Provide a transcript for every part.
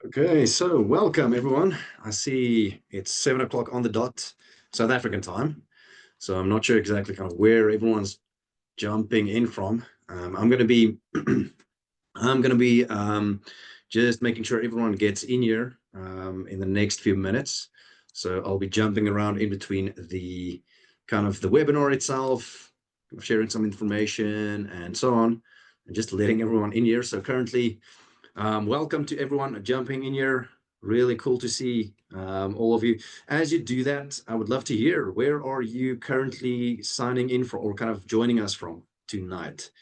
Okay, so welcome everyone. I see it's 7 o'clock on the dot, South African time. So I'm not sure exactly kind of where everyone's jumping in from. I'm going to be, I'm going to be just making sure everyone gets in here in the next few minutes. So I'll be jumping around in between the kind of the webinar itself, sharing some information and so on, and just letting everyone in here. So currently, welcome to everyone jumping in here. Really cool to see all of you. As you do that, I would love to hear, where are you currently signing in for or kind of joining us from tonight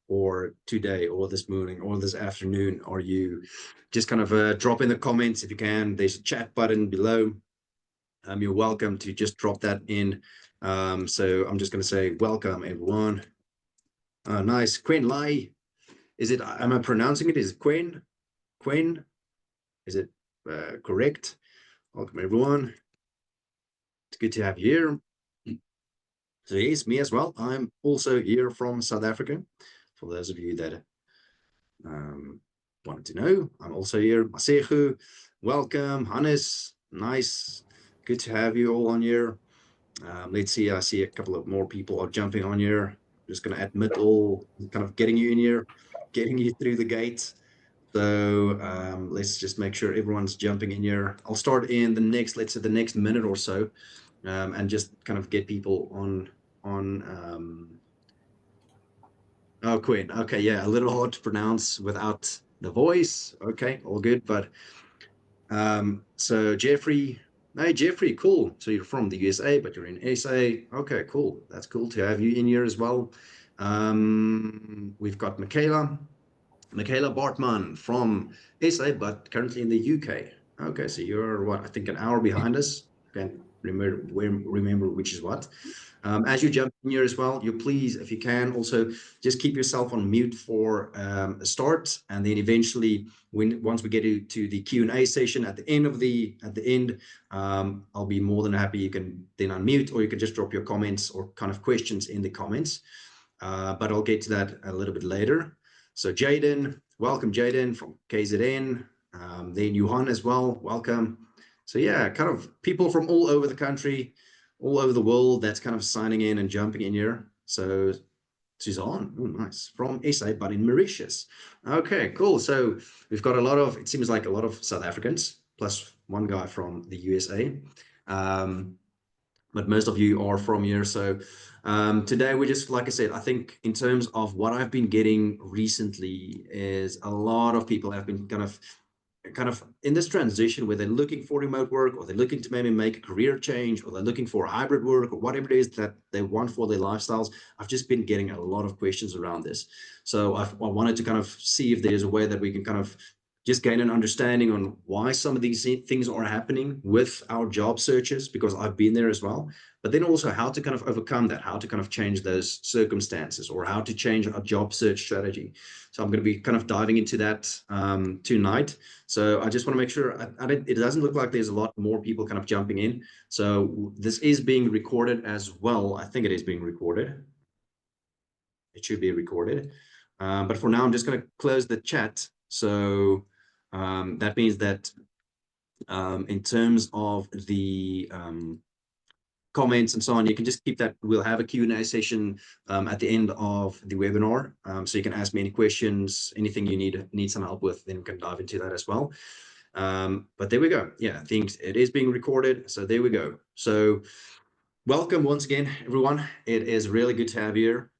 or today or this morning or this afternoon? Are you just kind of drop in the comments if you can? There's a chat button below. You're welcome to just drop that in. So I'm just going to say welcome everyone. Nice. Quinn Lai. Am I pronouncing it? Is it Quinn? Quinn? Is it correct? Welcome everyone. It's good to have you here. So yes, me as well. I'm also here from South Africa. For those of you that wanted to know, I'm also here. Masehu, welcome. Hannes, nice. Good to have you all on here. Let's see, I see a couple of more people are jumping on here. I'm just going to admit all, kind of getting you in here, getting you through the gate. So let's just make sure everyone's jumping in here. I'll start in the next, let's say the next minute or so, and just kind of get people on. Oh, Quinn. Okay, yeah, a little hard to pronounce without the voice. Okay, all good. But so Jeffrey, hey Jeffrey, cool. So you're from the USA, but you're in SA. Okay, cool. That's cool to have you in here as well. We've got Michaela Bartman from SA, but currently in the UK. Okay, so you're what? I think an hour behind us. Can't remember which is what. As you jump in here as well, you please, if you can, also just keep yourself on mute for a start, and then eventually, once we get to the Q&A session at the end, I'll be more than happy. You can then unmute, or you can just drop your comments or kind of questions in the comments. But I'll get to that a little bit later. So Jaden, welcome Jaden from KZN. Then Johan as well, welcome. So yeah, kind of people from all over the country, all over the world that's kind of signing in and jumping in here. So Suzanne, oh, nice, from SA, but in Mauritius. Okay, cool. So we've got it seems like a lot of South Africans, plus one guy from the USA. But most of you are from here. So today we just, like I said, I think in terms of what I've been getting recently is a lot of people have been kind of in this transition where they're looking for remote work, or they're looking to maybe make a career change, or they're looking for hybrid work, or whatever it is that they want for their lifestyles. I've just been getting a lot of questions around this. So I wanted to kind of see if there's a way that we can kind of just gain an understanding on why some of these things are happening with our job searches, because I've been there as well, but then also how to kind of overcome that, how to kind of change those circumstances, or how to change our job search strategy. So I'm going to be kind of diving into that tonight. So I just want to make sure, it doesn't look like there's a lot more people kind of jumping in. So this is being recorded as well. I think it is being recorded. It should be recorded. But for now, I'm just going to close the chat. So that means that in terms of the comments and so on, you can just keep that. We'll have a Q&A session at the end of the webinar. So you can ask me any questions, anything you need some help with, then we can dive into that as well. But there we go. Yeah, I think it is being recorded. So there we go. So welcome once again, everyone. It is really good to have you here.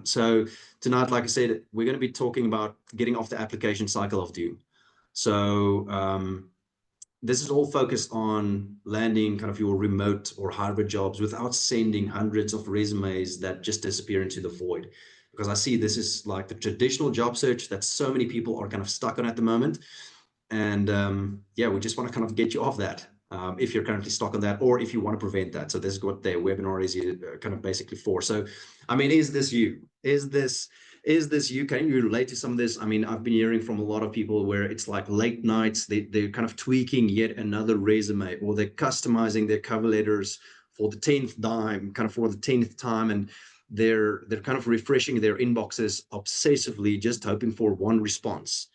So tonight, like I said, we're going to be talking about getting off the application cycle of doom. So this is all focused on landing kind of your remote or hybrid jobs without sending hundreds of resumes that just disappear into the void. Because I see this is like the traditional job search that so many people are kind of stuck on at the moment. And yeah, we just want to kind of get you off that if you're currently stuck on that, or if you want to prevent that. So this is what the webinar is kind of basically for. So, I mean, is this you? Is this you? Can you relate to some of this? I mean, I've been hearing from a lot of people where it's like late nights, they're kind of tweaking yet another resume, or they're customizing their cover letters for the 10th time, and they're kind of refreshing their inboxes obsessively, just hoping for one response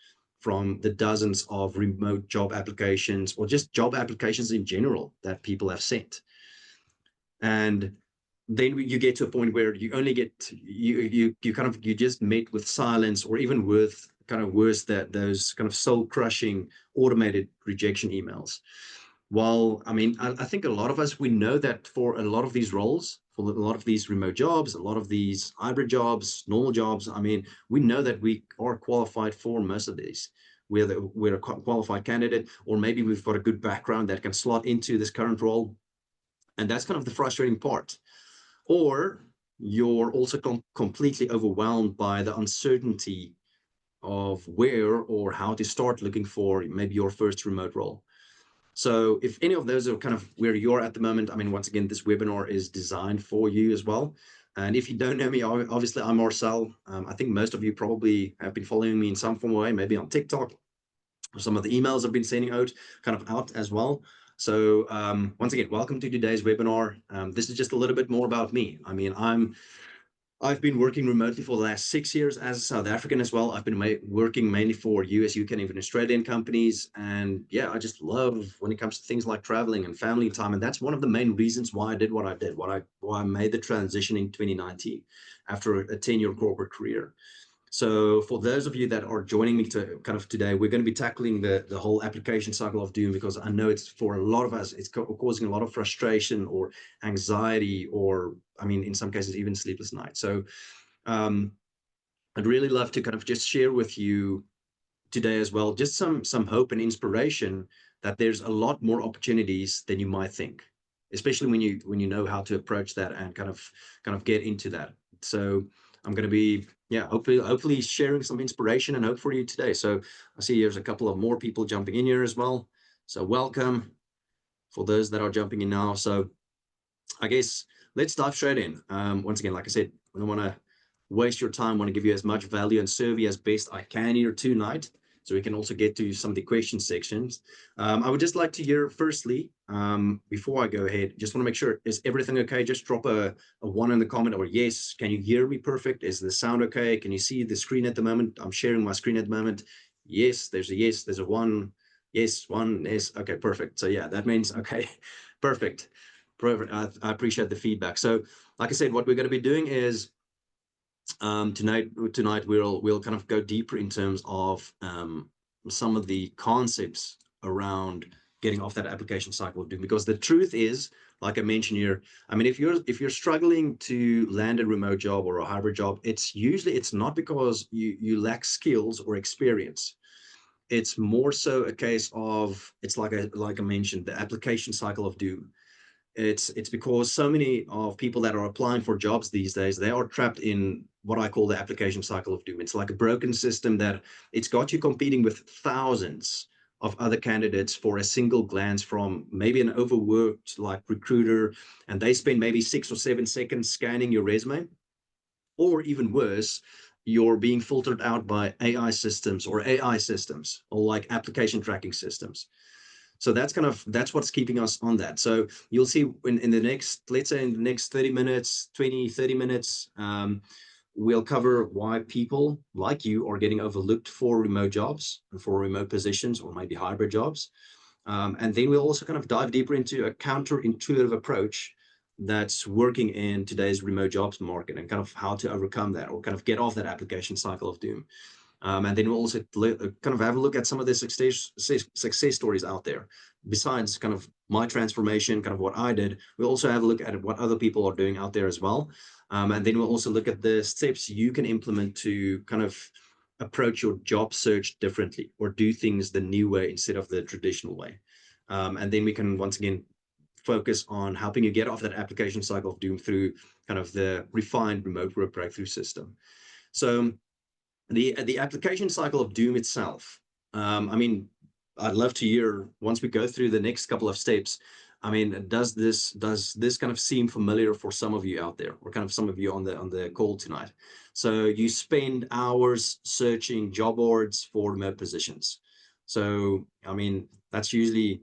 from the dozens of remote job applications or just job applications in general that people have sent. And then you get to a point where you only get, you just met with silence, or even with kind of worse, that those kind of soul crushing automated rejection emails. Well, I mean, I think a lot of us, we know that for a lot of these roles, for a lot of these remote jobs, a lot of these hybrid jobs, normal jobs, I mean, we know that we are qualified for most of these. We're a qualified candidate, or maybe we've got a good background that can slot into this current role. And that's kind of the frustrating part. Or you're also completely overwhelmed by the uncertainty of where or how to start looking for maybe your first remote role. So if any of those are kind of where you're at the moment, I mean, once again, this webinar is designed for you as well. And if you don't know me, obviously I'm Marcel. I think most of you probably have been following me in some form or way, maybe on TikTok, or some of the emails I've been sending out as well. So once again, welcome to today's webinar. This is just a little bit more about me. I mean, I've been working remotely for the last 6 years as a South African as well. I've been working mainly for US, UK, and even Australian companies. And yeah, I just love when it comes to things like traveling and family time. And that's one of the main reasons why I did what I did, why I made the transition in 2019 after a 10-year corporate career. So for those of you that are joining me to kind of today, we're going to be tackling the whole application cycle of doom, because I know it's, for a lot of us, it's causing a lot of frustration or anxiety, or I mean, in some cases, even sleepless nights. So I'd really love to kind of just share with you today as well, just some hope and inspiration that there's a lot more opportunities than you might think, especially when you know how to approach that and kind of get into that. So I'm going to be, yeah, hopefully sharing some inspiration and hope for you today. So I see there's a couple of more people jumping in here as well. So welcome for those that are jumping in now. So I guess let's dive straight in. Once again, like I said, I don't want to waste your time. I want to give you as much value and serve you as best I can here tonight, so we can also get to some of the question sections. I would just like to hear, firstly, before I go ahead, just want to make sure, is everything okay? Just drop a one in the comment, or yes. Can you hear me perfect? Is the sound okay? Can you see the screen at the moment? I'm sharing my screen at the moment. Yes, there's a yes, there's a one. Yes, one, yes. Okay, perfect. So yeah, that means, okay, perfect. Perfect. I appreciate the feedback. So like I said, what we're going to be doing is tonight we'll kind of go deeper in terms of some of the concepts around getting off that application cycle of doom, because the truth is, like I mentioned here, I mean, if you're struggling to land a remote job or a hybrid job, it's not because you lack skills or experience. It's more so a case of, it's like I mentioned, the application cycle of doom. It's because so many of people that are applying for jobs these days, they are trapped in what I call the application cycle of doom. It's like a broken system that it's got you competing with thousands of other candidates for a single glance from maybe an overworked like recruiter, and they spend maybe 6 or 7 seconds scanning your resume. Or even worse, you're being filtered out by AI systems or like application tracking systems. So that's what's keeping us on that. So you'll see in the next, let's say in the next 30 minutes, 30 minutes, we'll cover why people like you are getting overlooked for remote jobs and for remote positions, or maybe hybrid jobs. And then we'll also kind of dive deeper into a counterintuitive approach that's working in today's remote jobs market, and kind of how to overcome that, or kind of get off that application cycle of doom. And then we'll also kind of have a look at some of the success stories out there. Besides kind of my transformation, kind of what I did, we'll also have a look at what other people are doing out there as well. And then we'll also look at the steps you can implement to kind of approach your job search differently, or do things the new way instead of the traditional way. And then we can once again focus on helping you get off that application cycle of doom through kind of the refined remote work breakthrough system. So the application cycle of doom itself, I mean, I'd love to hear, once we go through the next couple of steps, I mean, does this kind of seem familiar for some of you out there, or kind of some of you on the call tonight? So you spend hours searching job boards for remote positions. So I mean, that's usually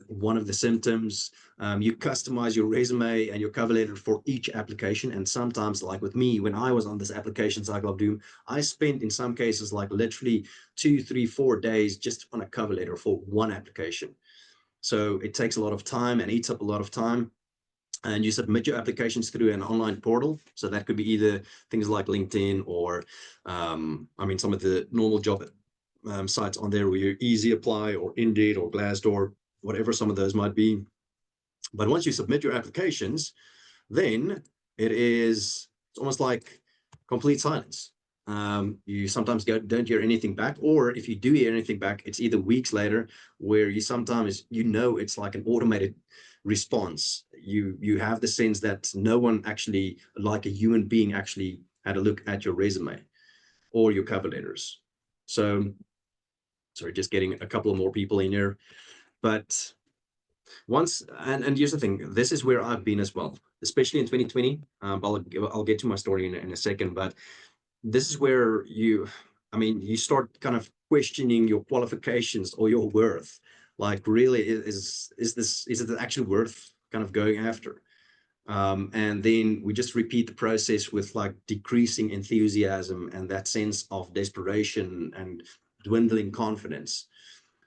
one of the symptoms. You customize your resume and your cover letter for each application. And sometimes, like with me, when I was on this application cycle of doom, I spent in some cases like literally 2, 3, 4 days just on a cover letter for one application. So it takes a lot of time and eats up a lot of time. And you submit your applications through an online portal. So that could be either things like LinkedIn or, I mean, some of the normal job sites on there where you Easy Apply or Indeed or Glassdoor, whatever some of those might be. But once you submit your applications, then it's almost like complete silence. You sometimes don't hear anything back, or if you do hear anything back, it's either weeks later, where you sometimes, it's like an automated response. You have the sense that no one actually, like a human being, actually had a look at your resume or your cover letters. So, sorry, just getting a couple of more people in here. But once, and here's the thing, this is where I've been as well, especially in 2020. I'll get to my story in a second, but this is where you start kind of questioning your qualifications or your worth. Like, really, is it actually worth kind of going after? And then we just repeat the process with like decreasing enthusiasm and that sense of desperation and dwindling confidence.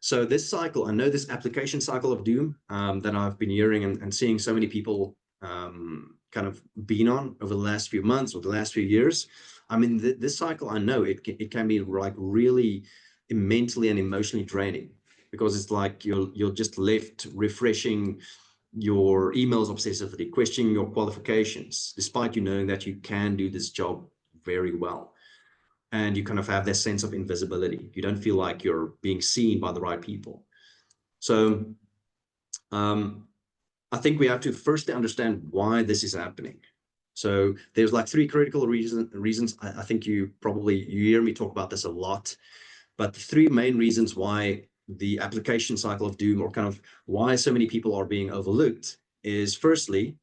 So this cycle, I know this application cycle of doom that I've been hearing and seeing so many people kind of been on over the last few months or the last few years. I mean, this cycle, I know it can be like really mentally and emotionally draining, because it's like you're just left refreshing your emails obsessively, questioning your qualifications, despite you knowing that you can do this job very well. And you kind of have this sense of invisibility. You don't feel like you're being seen by the right people. So I think we have to first understand why this is happening. So there's like three critical reasons. I think you hear me talk about this a lot, but the three main reasons why the application cycle of doom, or kind of why so many people are being overlooked, is firstly,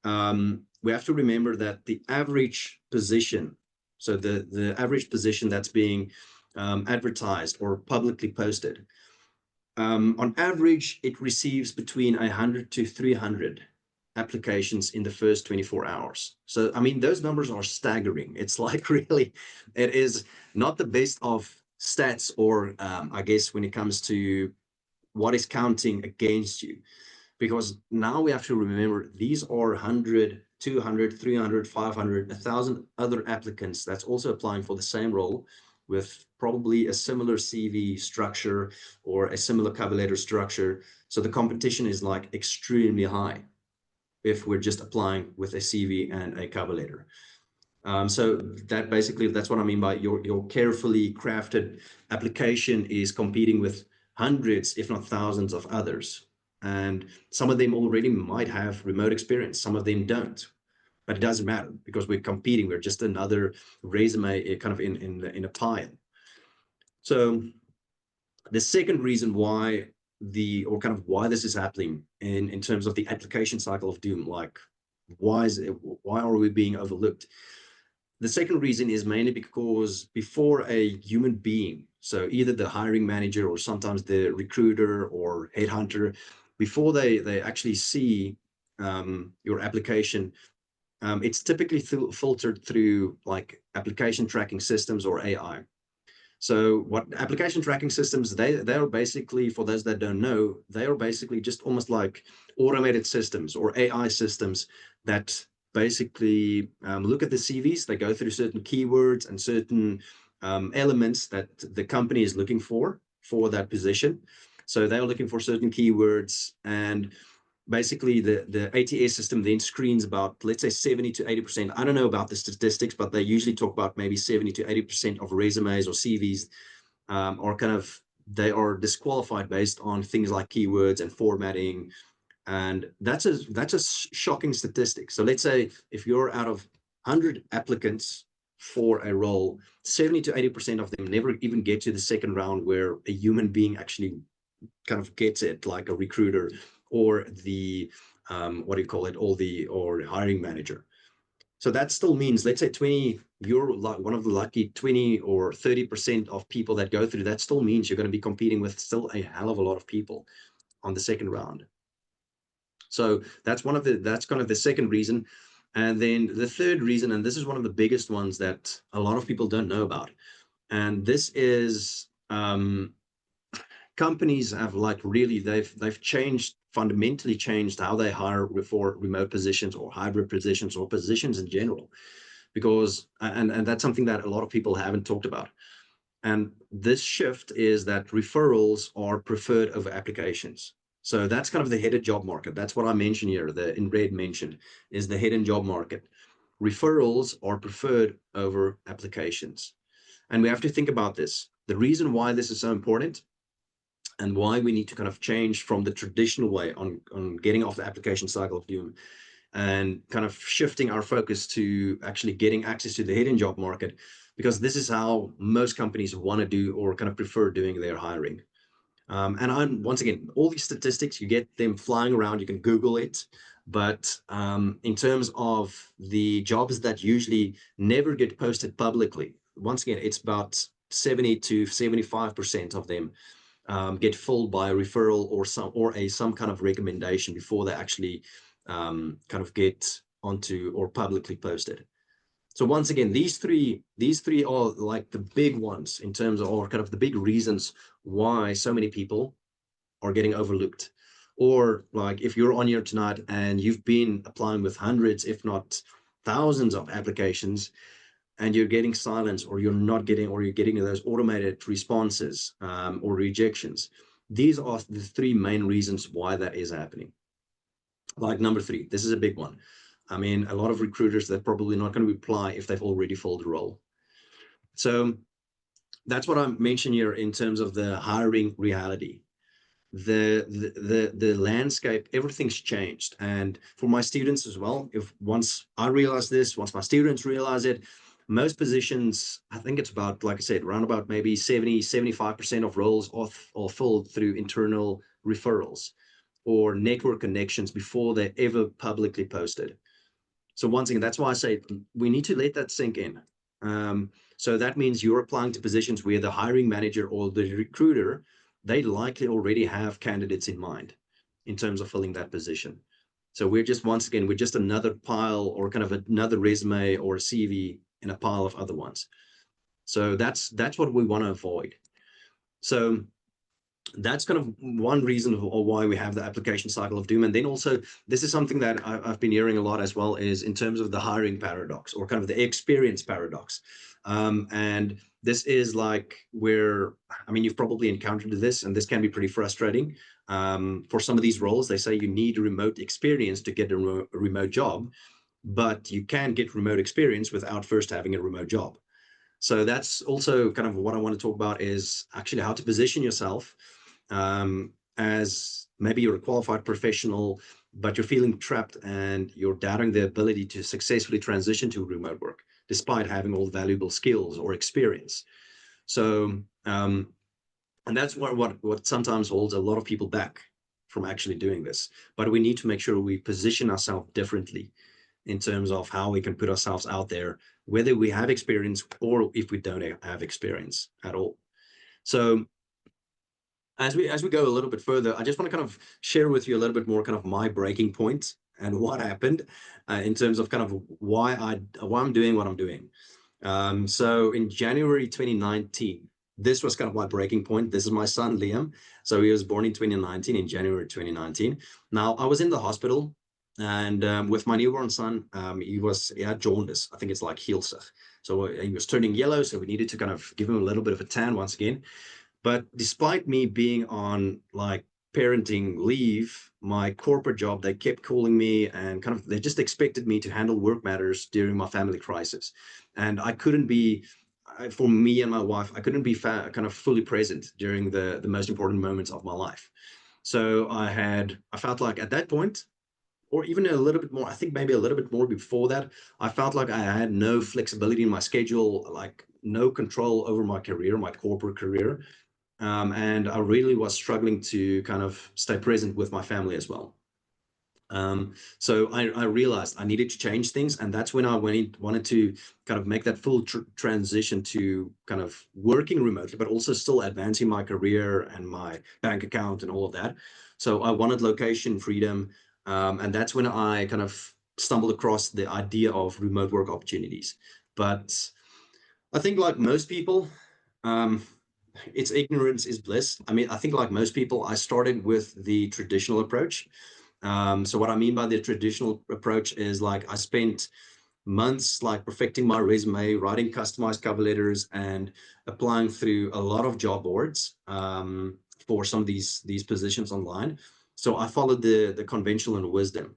we have to remember that the average position, so the average position that's being advertised or publicly posted, on average, it receives between 100 to 300 applications in the first 24 hours. So, I mean, those numbers are staggering. It's like, really, it is not the best of stats, or I guess when it comes to what is counting against you. Because now we have to remember these are 100, 200, 300, 500, 1,000 other applicants that's also applying for the same role, with probably a similar CV structure or a similar cover letter structure. So the competition is like extremely high if we're just applying with a CV and a cover letter. So that's what I mean by your carefully crafted application is competing with hundreds, if not thousands, of others. And some of them already might have remote experience, some of them don't. But it doesn't matter, because we're competing. We're just another resume kind of in a pile. So the second reason why why this is happening in terms of the application cycle of doom, like why are we being overlooked? The second reason is mainly because before a human being, so either the hiring manager or sometimes the recruiter or headhunter, before they actually see your application, it's typically filtered through like application tracking systems or AI. So what application tracking systems, they are basically, for those that don't know, they are basically just almost like automated systems or AI systems that basically look at the CVs. They go through certain keywords and certain elements that the company is looking for that position. So they are looking for certain keywords, and basically the ATS system then screens about, let's say, 70 to 80%. I don't know about the statistics, but they usually talk about maybe 70 to 80% of resumes or CVs they are disqualified based on things like keywords and formatting. And that's a shocking statistic. So let's say if you're out of 100 applicants for a role, 70 to 80% of them never even get to the second round, where a human being actually kind of gets it, like a recruiter or the or hiring manager. So that still means, let's say 20, you're like one of the lucky 20 or 30% of people that go through. That still means you're going to be competing with still a hell of a lot of people on the second round. So that's kind of the second reason. And then the third reason, and this is one of the biggest ones that a lot of people don't know about, and this is companies have like really they've fundamentally changed how they hire for remote positions or hybrid positions or positions in general, because and that's something that a lot of people haven't talked about. And this shift is that referrals are preferred over applications. So that's kind of the hidden job market. That's what I mentioned here, the in red mentioned, is the hidden job market. Referrals are preferred over applications. And we have to think about this. The reason why this is so important and why we need to kind of change from the traditional way on getting off the application cycle of doom and kind of shifting our focus to actually getting access to the hidden job market, because this is how most companies want to do or kind of prefer doing their hiring. And I'm, once again, all these statistics, you get them flying around, you can Google it. But in terms of the jobs that usually never get posted publicly, once again, it's about 70 to 75% of them get filled by a referral or some kind of recommendation before they actually kind of get onto or publicly posted. So once again, these three are like the big ones in terms of, or kind of the big reasons why so many people are getting overlooked. Or like if you're on here tonight and you've been applying with hundreds, if not thousands of applications, and you're getting silence, or you're not getting, or you're getting those automated responses or rejections. These are the three main reasons why that is happening. Like number three, this is a big one. I mean, a lot of recruiters, they're probably not going to reply if they've already filled the role. So that's what I mentioned here in terms of the hiring reality. The landscape, everything's changed. And for my students as well, if once I realize this, once my students realize it, most positions, I think it's about, like I said, around about maybe 75% of roles are filled through internal referrals or network connections before they're ever publicly posted. So once again, that's why I say we need to let that sink in. So that means you're applying to positions where the hiring manager or the recruiter, they likely already have candidates in mind in terms of filling that position. So we're just, once again, we're just another pile or kind of another resume or a CV in a pile of other ones. So that's what we want to avoid. So that's kind of one reason why we have the application cycle of doom. And then also, this is something that I've been hearing a lot as well, is in terms of the hiring paradox or kind of the experience paradox. And this is like where, I mean, you've probably encountered this, and this can be pretty frustrating. For some of these roles, they say you need remote experience to get a remote job, but you can get remote experience without first having a remote job. So that's also kind of what I want to talk about, is actually how to position yourself as maybe you're a qualified professional, but you're feeling trapped and you're doubting the ability to successfully transition to remote work, despite having all valuable skills or experience. So, and that's what sometimes holds a lot of people back from actually doing this. But we need to make sure we position ourselves differently in terms of how we can put ourselves out there, whether we have experience or if we don't have experience at all. So as we go a little bit further, I just want to kind of share with you a little bit more kind of my breaking point and what happened in terms of kind of why I'm doing what I'm doing. So in January 2019, this was kind of my breaking point. This is my son, Liam. So he was born in 2019, in January 2019. Now, I was in the hospital, and with my newborn son, he had jaundice. I think it's like Heelsig. So he was turning yellow, so we needed to kind of give him a little bit of a tan once again. But despite me being on like parenting leave, my corporate job, they kept calling me and kind of, they just expected me to handle work matters during my family crisis. And I couldn't be, for me and my wife, I couldn't be kind of fully present during the most important moments of my life. So I felt like at that point, or even a little bit more, I think maybe a little bit more before that, I felt like I had no flexibility in my schedule, like no control over my career, my corporate career. And I really was struggling to kind of stay present with my family as well. So I realized I needed to change things, and that's when I wanted to kind of make that full transition to kind of working remotely, but also still advancing my career and my bank account and all of that. So I wanted location freedom, and that's when I kind of stumbled across the idea of remote work opportunities. But I think, like most people, um, it's ignorance is bliss. I mean, I think like most people, I started with the traditional approach. So what I mean by the traditional approach is, like, I spent months like perfecting my resume, writing customized cover letters, and applying through a lot of job boards for some of these positions online. So I followed the conventional wisdom.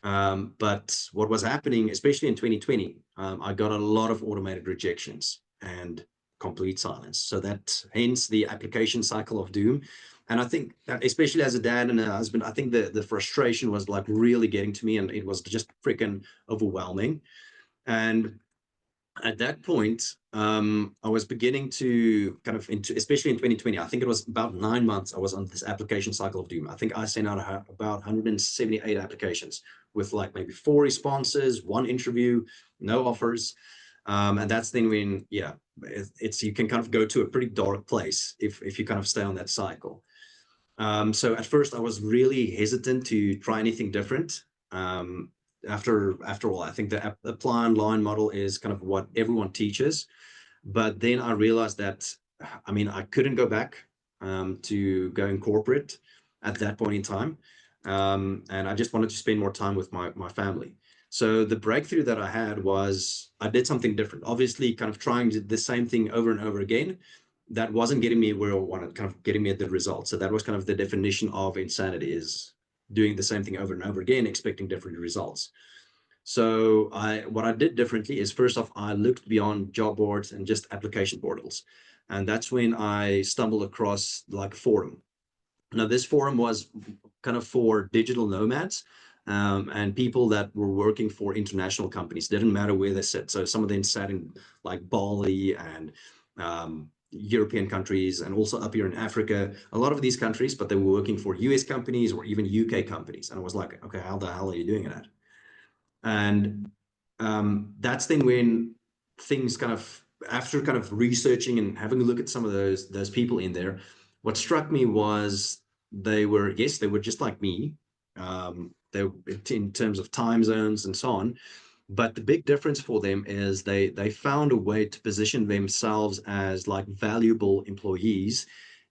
But what was happening, especially in 2020, I got a lot of automated rejections and complete silence. So that hence the application cycle of doom. And I think that, especially as a dad and a husband, I think the frustration was like really getting to me, and it was just freaking overwhelming. And at that point, I was beginning to kind of, especially in 2020, I think it was about 9 months I was on this application cycle of doom. I think I sent out about 178 applications with like maybe 4 responses, 1 interview, no offers. And that's the thing when, yeah, it's you can kind of go to a pretty dark place if you kind of stay on that cycle. So at first I was really hesitant to try anything different. After all, I think the apply online model is kind of what everyone teaches. But then I realized that, I mean, I couldn't go back to going corporate at that point in time. And I just wanted to spend more time with my family. So the breakthrough that I had was I did something different. Obviously, kind of trying the same thing over and over again, that wasn't getting me where I wanted, kind of getting me the results. So that was kind of the definition of insanity, is doing the same thing over and over again, expecting different results. So what I did differently is, first off, I looked beyond job boards and just application portals. And that's when I stumbled across like a forum. Now, this forum was kind of for digital nomads, and people that were working for international companies. Didn't matter where they sat. So some of them sat in like Bali and European countries, and also up here in Africa, a lot of these countries, but they were working for US companies or even UK companies. And I was like, okay, how the hell are you doing that? And that's then when things kind of, after kind of researching and having a look at some of those people in there, what struck me was they were, yes, they were just like me. They, in terms of time zones and so on, but the big difference for them is they found a way to position themselves as like valuable employees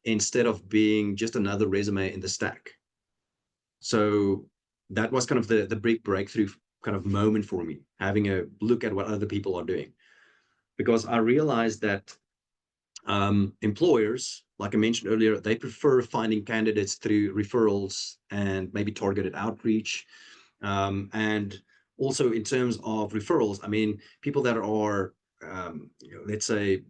instead of being just another resume in the stack. So that was kind of the big breakthrough kind of moment for me, having a look at what other people are doing, because I realized that employers, like I mentioned earlier, they prefer finding candidates through referrals and maybe targeted outreach. And also in terms of referrals, I mean, people that are, let's say,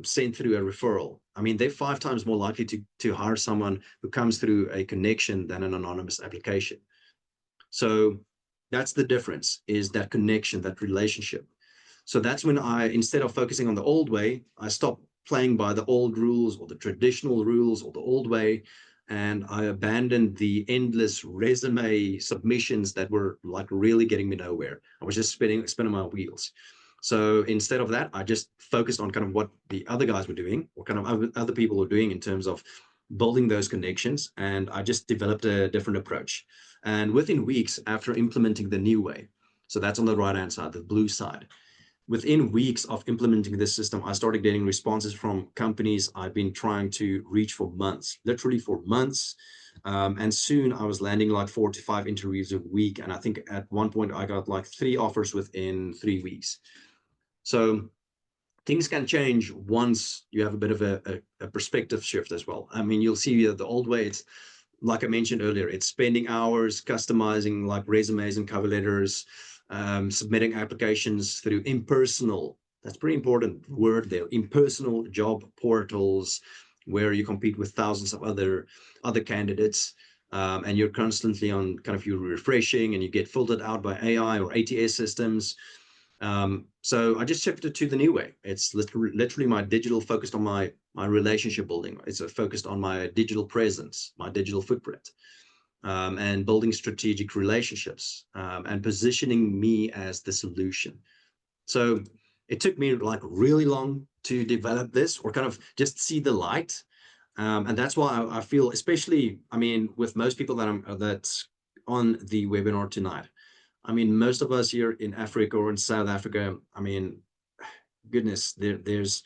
sent through a referral, I mean, they're 5 times more likely to hire someone who comes through a connection than an anonymous application. So that's the difference, is that connection, that relationship. So that's when I, instead of focusing on the old way, I stopped playing by the old rules or the traditional rules or the old way. And I abandoned the endless resume submissions that were like really getting me nowhere. I was just spinning my wheels. So instead of that, I just focused on kind of what the other guys were doing, or kind of other people were doing in terms of building those connections. And I just developed a different approach. And within weeks after implementing the new way, so that's on the right hand side, the blue side, within weeks of implementing this system, I started getting responses from companies I've been trying to reach for months, literally for months. And soon I was landing like 4 to 5 interviews a week. And I think at one point I got like 3 offers within 3 weeks. So things can change once you have a bit of a perspective shift as well. I mean, you'll see the old way, it's like I mentioned earlier, it's spending hours customizing like resumes and cover letters, submitting applications through impersonal, that's pretty important word there, impersonal job portals, where you compete with thousands of other candidates. And you're constantly on kind of, you're refreshing and you get filtered out by AI or ATS systems. So I just shifted to the new way. It's literally my digital, focused on my relationship building. It's focused on my digital presence, my digital footprint. and building strategic relationships, and positioning me as the solution. So it took me like really long to develop this, or kind of just see the light. And that's why I feel, especially, I mean, with most people that's on the webinar tonight, I mean, most of us here in Africa or in South Africa, I mean, goodness, there's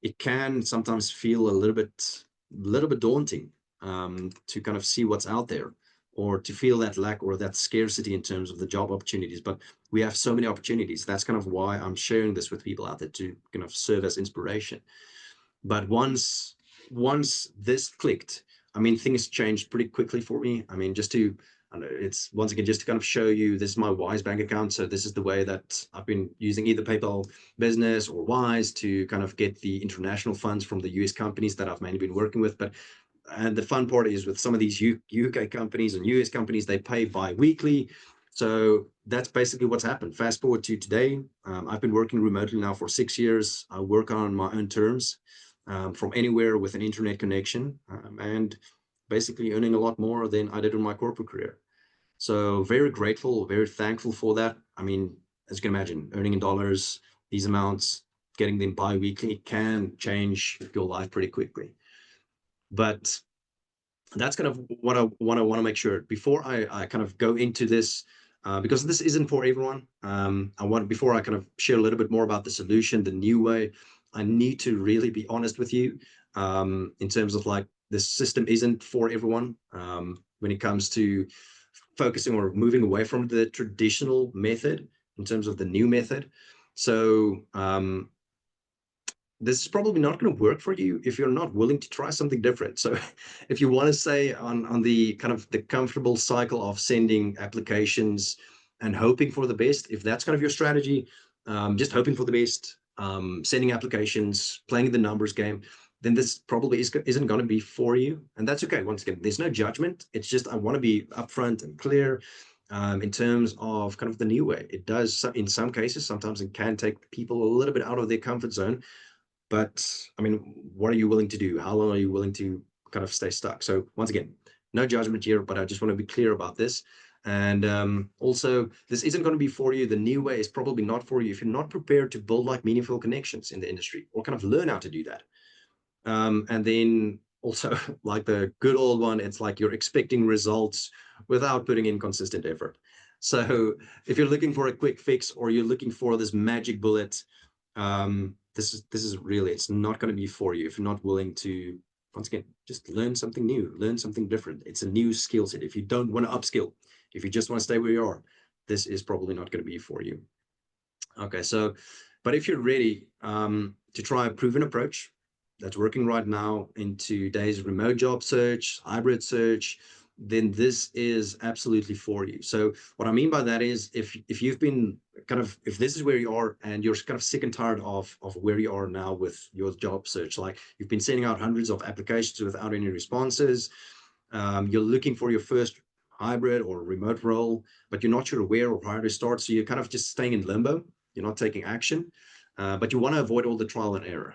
it can sometimes feel a little bit daunting, to kind of see what's out there, or to feel that lack or that scarcity in terms of the job opportunities. But we have so many opportunities. That's kind of why I'm sharing this with people out there, to kind of serve as inspiration. But once this clicked, I mean, things changed pretty quickly for me. I mean, just to, I don't know, it's once again just to kind of show you, this is my Wise bank account. So this is the way that I've been using either PayPal Business or Wise to kind of get the international funds from the US companies that I've mainly been working with. But and the fun part is, with some of these UK companies and US companies, they pay bi-weekly. So that's basically what's happened. Fast forward to today. I've been working remotely now for 6 years. I work on my own terms, from anywhere with an internet connection, and basically earning a lot more than I did in my corporate career. So very grateful, very thankful for that. I mean, as you can imagine, earning in dollars, these amounts, getting them bi-weekly can change your life pretty quickly. But that's kind of what I want to make sure before I kind of go into this, because this isn't for everyone. Before I kind of share a little bit more about the solution, the new way, I need to really be honest with you, in terms of like, this system isn't for everyone, when it comes to focusing or moving away from the traditional method in terms of the new method. So this is probably not going to work for you if you're not willing to try something different. So if you want to stay on the kind of the comfortable cycle of sending applications and hoping for the best, if that's kind of your strategy, just hoping for the best, sending applications, playing the numbers game, then this probably isn't going to be for you. And that's okay. Once again, there's no judgment. It's just, I want to be upfront and clear, in terms of kind of the new way. It does, in some cases, sometimes it can take people a little bit out of their comfort zone. But I mean, what are you willing to do? How long are you willing to kind of stay stuck? So once again, no judgment here, but I just want to be clear about this. And also, this isn't going to be for you. The new way is probably not for you if you're not prepared to build like meaningful connections in the industry, or kind of learn how to do that. And then also, like the good old one, it's like you're expecting results without putting in consistent effort. So if you're looking for a quick fix, or you're looking for this magic bullet, this is really, it's not going to be for you if you're not willing to, once again, just learn something new, learn something different. It's a new skill set. If you don't want to upskill, if you just want to stay where you are, this is probably not going to be for you. Okay, so, but if you're ready, to try a proven approach that's working right now in today's remote job search, hybrid search, then this is absolutely for you. So what I mean by that is, if you've been kind of, if this is where you are and you're kind of sick and tired of where you are now with your job search, like you've been sending out hundreds of applications without any responses, you're looking for your first hybrid or remote role, but you're not sure where or how to start. So you're kind of just staying in limbo. You're not taking action, but you want to avoid all the trial and error.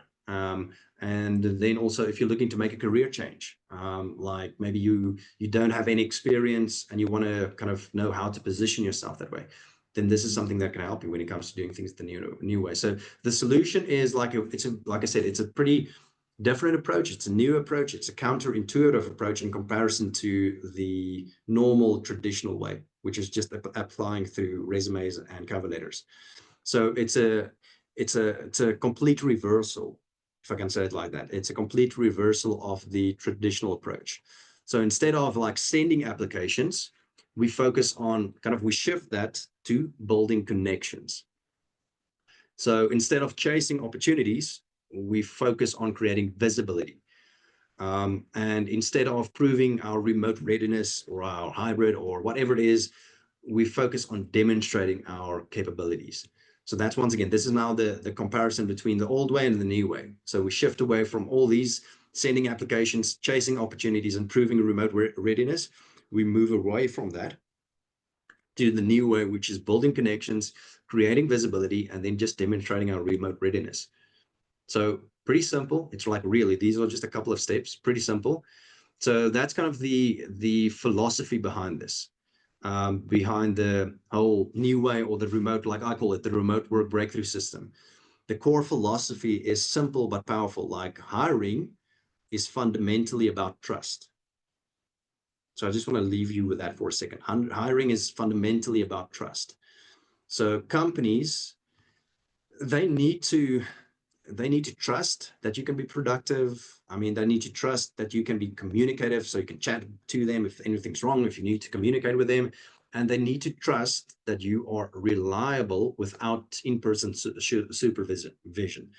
And then also, if you're looking to make a career change, like maybe you don't have any experience and you want to kind of know how to position yourself that way, then this is something that can help you when it comes to doing things the new way. So the solution is like like I said, it's a pretty different approach. It's a new approach. It's a counterintuitive approach in comparison to the normal traditional way, which is just applying through resumes and cover letters. So it's a complete reversal, if I can say it like that. It's a complete reversal of the traditional approach. So instead of like sending applications, we focus on we shift that to building connections. So instead of chasing opportunities, we focus on creating visibility. And instead of proving our remote readiness or our hybrid or whatever it is, we focus on demonstrating our capabilities. So that's, once again, this is now the comparison between the old way and the new way. So we shift away from all these sending applications, chasing opportunities, and proving remote readiness. We move away from that to the new way, which is building connections, creating visibility, and then just demonstrating our remote readiness. So pretty simple. It's like, really, these are just a couple of steps, pretty simple. So that's kind of the philosophy behind this, behind the whole new way, or the remote, like I call it, the remote work breakthrough system. The core philosophy is simple but powerful. Like, hiring is fundamentally about trust. So I just want to leave you with that for a second. Hiring is fundamentally about trust. So companies, they need to trust that you can be productive. I mean, they need to trust that you can be communicative, so you can chat to them if anything's wrong, if you need to communicate with them. And they need to trust that you are reliable without in-person supervision.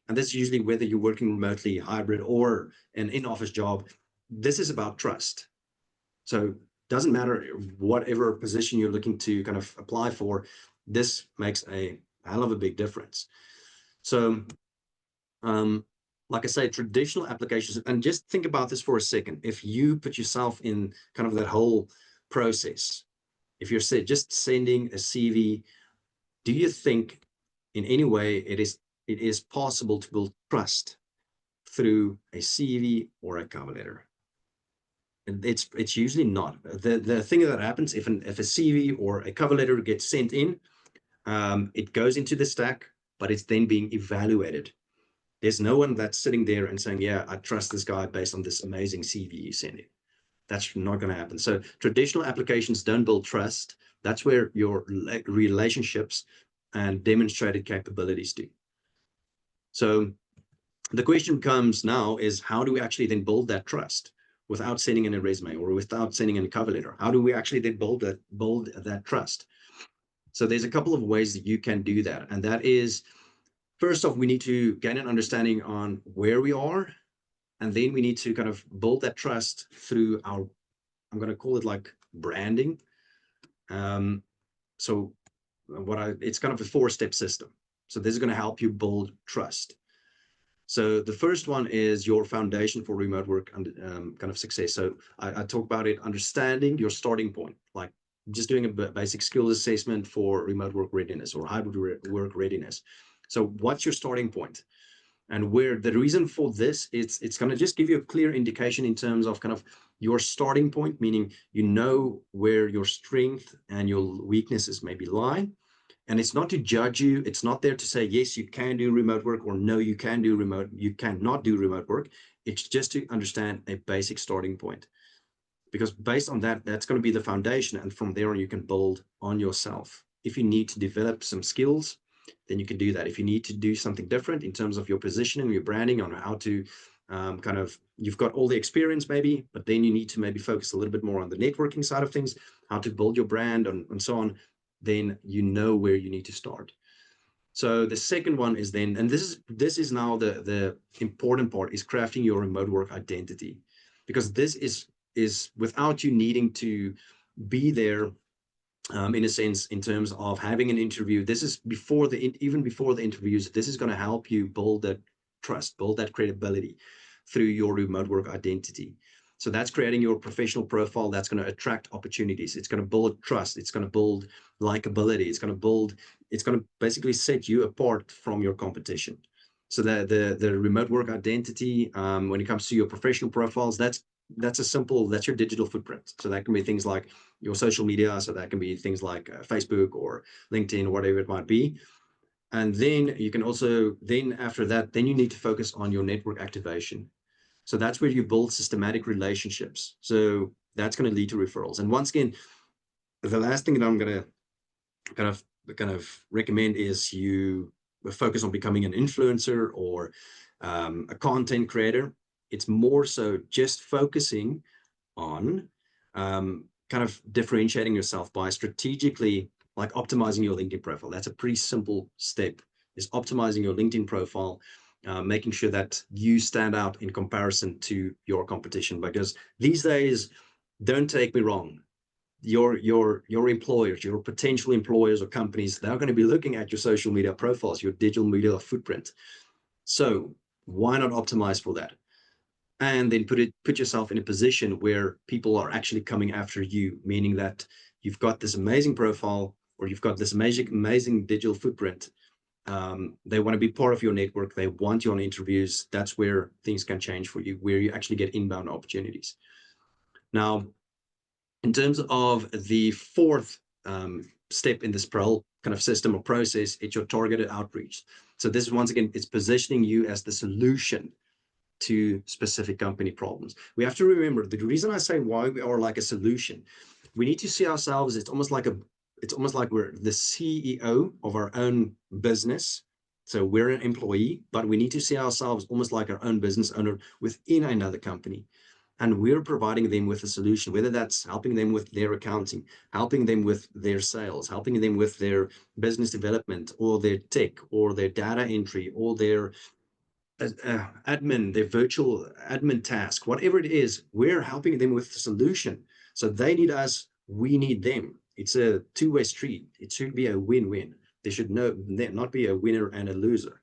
And that's usually whether you're working remotely, hybrid, or an in-office job. This is about trust. So it doesn't matter whatever position you're looking to kind of apply for, this makes a hell of a big difference. So like I say, traditional applications, and just think about this for a second. If you put yourself in kind of that whole process, if you're just sending a CV, do you think in any way it is possible to build trust through a CV or a cover letter? It's usually not. The thing that happens if a CV or a cover letter gets sent in, it goes into the stack, but it's then being evaluated. There's no one that's sitting there and saying, yeah, I trust this guy based on this amazing CV you sent in. That's not going to happen. So traditional applications don't build trust. That's where your relationships and demonstrated capabilities do. So the question comes now is, how do we actually then build that trust without sending in a resume or without sending in a cover letter? How do we actually then build that trust? So there's a couple of ways that you can do that. And that is, first off, we need to gain an understanding on where we are. And then we need to kind of build that trust through our, I'm going to call it like branding. So it's kind of a 4-step system. So this is going to help you build trust. So the first one is your foundation for remote work and kind of success. So I talk about it, understanding your starting point, like just doing a basic skills assessment for remote work readiness or hybrid work readiness. So what's your starting point? And where the reason for this, it's going to just give you a clear indication in terms of kind of your starting point, meaning you know where your strength and your weaknesses maybe lie. And it's not to judge you. It's not there to say, yes, you can do remote work, or no, you cannot do remote work. It's just to understand a basic starting point. Because based on that, that's going to be the foundation. And from there on, you can build on yourself. If you need to develop some skills, then you can do that. If you need to do something different in terms of your positioning, your branding, on how to you've got all the experience maybe, but then you need to maybe focus a little bit more on the networking side of things, how to build your brand and so on, then you know where you need to start. So the second one is then, and this is now the important part, is crafting your remote work identity, because this is without you needing to be there, in a sense, in terms of having an interview. This is even before the interviews. This is going to help you build that trust, build that credibility through your remote work identity. So that's creating your professional profile that's going to attract opportunities. It's going to build trust. It's going to build likability. It's going to basically set you apart from your competition. So the remote work identity, when it comes to your professional profiles, that's your digital footprint. So that can be things like your social media. So that can be things like Facebook or LinkedIn, whatever it might be. And then you can also, then after that, then you need to focus on your network activation. So that's where you build systematic relationships. So that's going to lead to referrals. And once again, the last thing that I'm going to kind of recommend is you focus on becoming an influencer or a content creator. It's more so just focusing on kind of differentiating yourself by strategically, like, optimizing your LinkedIn profile. That's a pretty simple step, is optimizing your LinkedIn profile, making sure that you stand out in comparison to your competition. Because these days, don't take me wrong, your employers, your potential employers or companies, they're going to be looking at your social media profiles, your digital media footprint. So why not optimize for that? And then put yourself in a position where people are actually coming after you, meaning that you've got this amazing profile, or you've got this amazing digital footprint, They want to be part of your network. They want you on interviews. That's where things can change for you, where you actually get inbound opportunities. Now, in terms of the fourth step in this PRL kind of system or process, it's your targeted outreach. So this is, once again, it's positioning you as the solution to specific company problems. We have to remember, the reason I say why we are like a solution, we need to see ourselves, it's almost like we're the CEO of our own business. So we're an employee, but we need to see ourselves almost like our own business owner within another company. And we're providing them with a solution, whether that's helping them with their accounting, helping them with their sales, helping them with their business development, or their tech, or their data entry, or their admin, their virtual admin task, whatever it is, we're helping them with the solution. So they need us, we need them. It's a two-way street. It should be a win-win. There should not be a winner and a loser.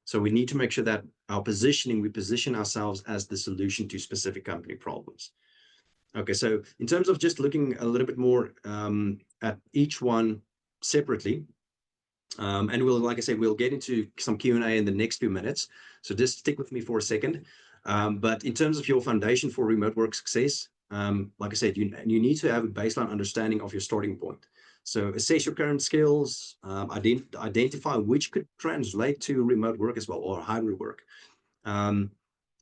So we need to make sure that our positioning, we position ourselves as the solution to specific company problems. Okay, so in terms of just looking a little bit more at each one separately, and we'll, like I said, we'll get into some Q&A in the next few minutes. So just stick with me for a second. But in terms of your foundation for remote work success, like I said, you need to have a baseline understanding of your starting point. So assess your current skills, identify which could translate to remote work as well, or hybrid work.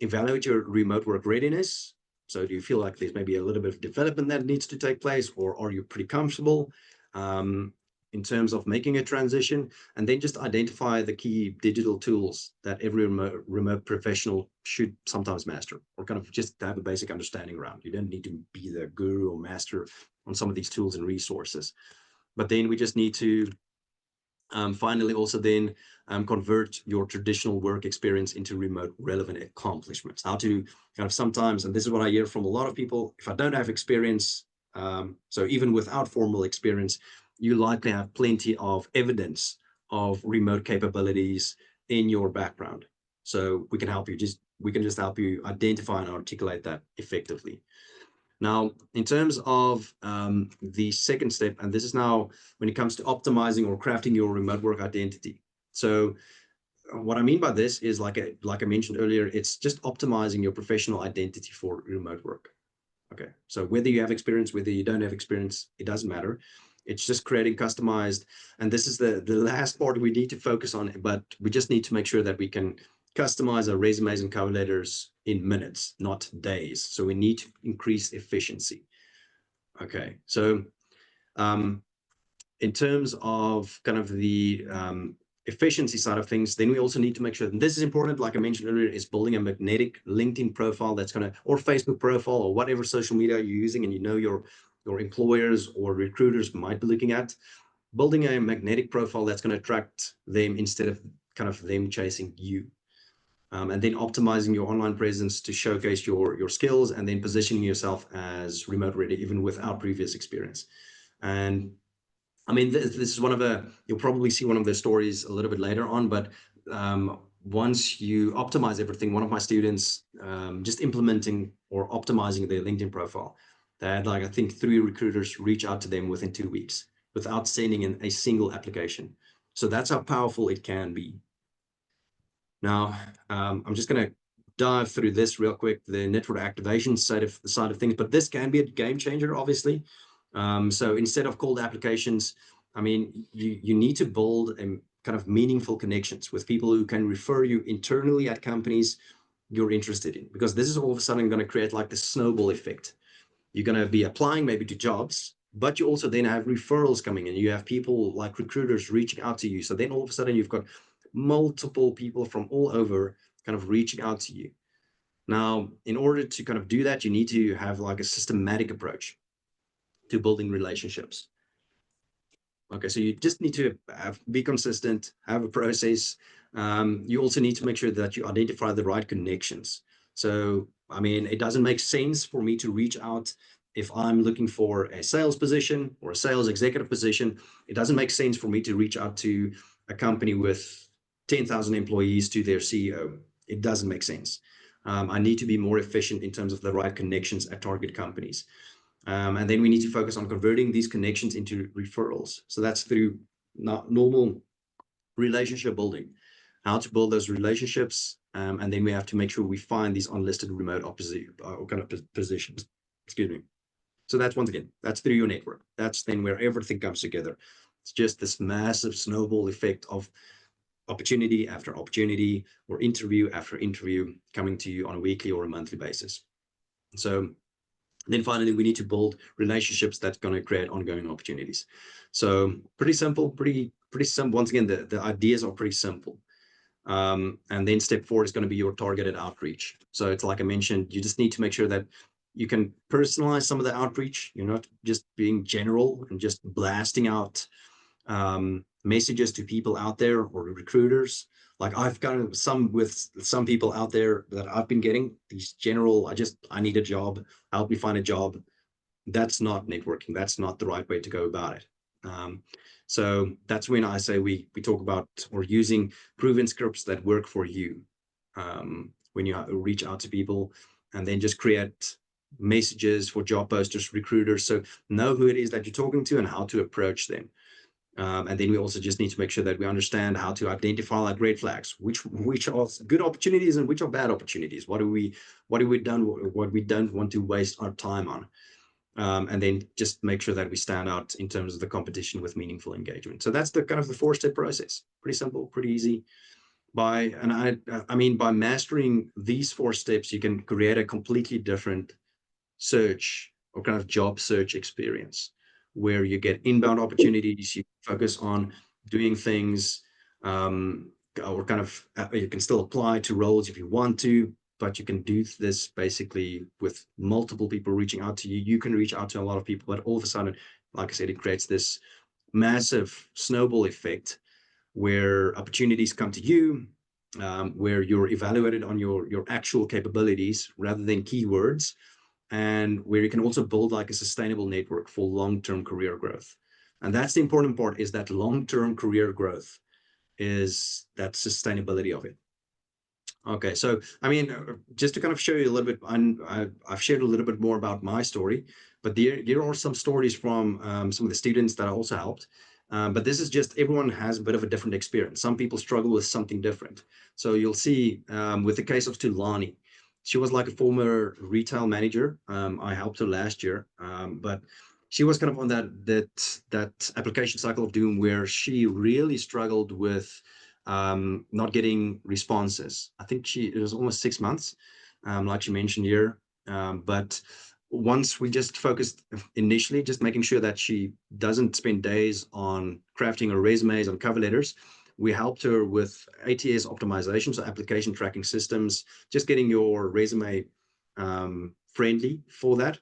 Evaluate your remote work readiness. So do you feel like there's maybe a little bit of development that needs to take place, or are you pretty comfortable in terms of making a transition? And then just identify the key digital tools that every remote professional should sometimes master, or kind of just have a basic understanding around. You don't need to be the guru or master on some of these tools and resources. But then we just need to finally also then convert your traditional work experience into remote relevant accomplishments. How to kind of sometimes, and this is what I hear from a lot of people, if I don't have experience, so even without formal experience, you likely have plenty of evidence of remote capabilities in your background. So we can help you, we can just help you identify and articulate that effectively. Now, in terms of the second step, and this is now when it comes to optimizing or crafting your remote work identity. So what I mean by this is, like I mentioned earlier, it's just optimizing your professional identity for remote work. Okay, so whether you have experience, whether you don't have experience, it doesn't matter. It's just creating customized, and this is the last part we need to focus on, but we just need to make sure that we can customize our resumes and cover letters in minutes, not days. So we need to increase efficiency. Okay, so in terms of kind of the efficiency side of things, then we also need to make sure, and this is important, like I mentioned earlier, is building a magnetic LinkedIn profile that's going to, or Facebook profile, or whatever social media you're using, and you know your employers or recruiters might be looking at. Building a magnetic profile that's going to attract them instead of kind of them chasing you. And then optimizing your online presence to showcase your skills, and then positioning yourself as remote ready, even without previous experience. And I mean, this is one of the, you'll probably see one of the stories a little bit later on, but once you optimize everything, one of my students just implementing or optimizing their LinkedIn profile, they had, like, I think 3 recruiters reach out to them within 2 weeks without sending in a single application. So that's how powerful it can be. Now, I'm just going to dive through this real quick, the network activation side of things, but this can be a game changer, obviously. So instead of cold applications, I mean, you need to build a kind of meaningful connections with people who can refer you internally at companies you're interested in, because this is all of a sudden going to create like the snowball effect. You're going to be applying maybe to jobs, but you also then have referrals coming in. You have people like recruiters reaching out to you. So then all of a sudden you've got multiple people from all over kind of reaching out to you. Now, in order to kind of do that, you need to have like a systematic approach to building relationships. Okay, so you just need to be consistent, have a process. You also need to make sure that you identify the right connections. So, I mean, it doesn't make sense for me to reach out if I'm looking for a sales position or a sales executive position. It doesn't make sense for me to reach out to a company with 10,000 employees to their CEO. It doesn't make sense. I need to be more efficient in terms of the right connections at target companies. And then we need to focus on converting these connections into referrals. So that's through normal relationship building, how to build those relationships. And then we have to make sure we find these unlisted remote opposite or kind of positions. Excuse me. So that's, once again, that's through your network. That's then where everything comes together. It's just this massive snowball effect of opportunity after opportunity or interview after interview coming to you on a weekly or a monthly basis. So then finally, we need to build relationships that's going to create ongoing opportunities. So pretty simple, pretty simple. Once again, the ideas are pretty simple. And then step 4 is going to be your targeted outreach. So it's like I mentioned, you just need to make sure that you can personalize some of the outreach. You're not just being general and just blasting out messages to people out there or recruiters. Like I've got some people out there that I've been getting these general, I need a job, help me find a job. That's not networking. That's not the right way to go about it. So that's when I say we talk about or using proven scripts that work for you. When you reach out to people and then just create messages for job posters, recruiters. So know who it is that you're talking to and how to approach them. And then we also just need to make sure that we understand how to identify like red flags, which are good opportunities and which are bad opportunities. What we don't want to waste our time on. And then just make sure that we stand out in terms of the competition with meaningful engagement. So that's the kind of the 4-step process. Pretty simple, pretty easy. By mastering these 4 steps, you can create a completely different search or kind of job search experience where you get inbound opportunities, you focus on doing things, or kind of, you can still apply to roles if you want to, but you can do this basically with multiple people reaching out to you. You can reach out to a lot of people, but all of a sudden, like I said, it creates this massive snowball effect where opportunities come to you, where you're evaluated on your actual capabilities rather than keywords, and where you can also build like a sustainable network for long-term career growth. And that's the important part, is that long-term career growth is that sustainability of it. Okay, so just to kind of show you a little bit, I've shared a little bit more about my story, but there are some stories from some of the students that I also helped. But this is just, everyone has a bit of a different experience. Some people struggle with something different. So you'll see with the case of Tulani, she was like a former retail manager. I helped her last year, but she was kind of on that application cycle of doom where she really struggled with not getting responses. I think it was almost 6 months, like she mentioned here. But once we just focused initially, just making sure that she doesn't spend days on crafting her resumes and cover letters, we helped her with ATS optimization, so application tracking systems, just getting your resume friendly for that.